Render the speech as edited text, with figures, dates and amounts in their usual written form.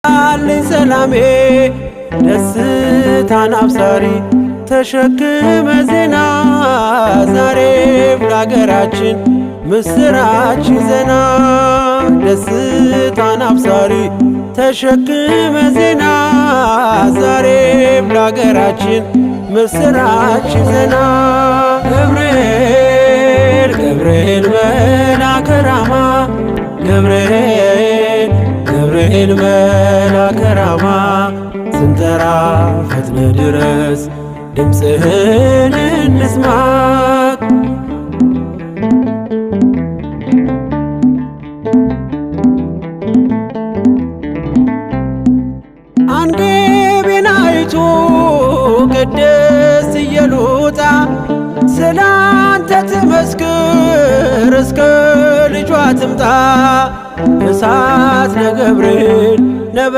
አለኝ ሰላሜ ደስታን አብሳሪ ተሸክመ ዜና ዛሬም ለአገራችን ምስራች ይዘና ደስታን አብሳሪ ተሸክመ ዜና ዛሬም ለአገራችን ምስራች ይዘና ገብርኤል ገብርኤል መልአከ ራማ ገብርኤል መልአከ ራማ ስንጠራ ፈጥነ ድረስ ድምፅህን እንስማ አንጌቤናይቱ ቅድስት ኢየሉጣ ስላንተ ትመስክር እስከ ልጇ ትምጣ እሳት ነገብርኤል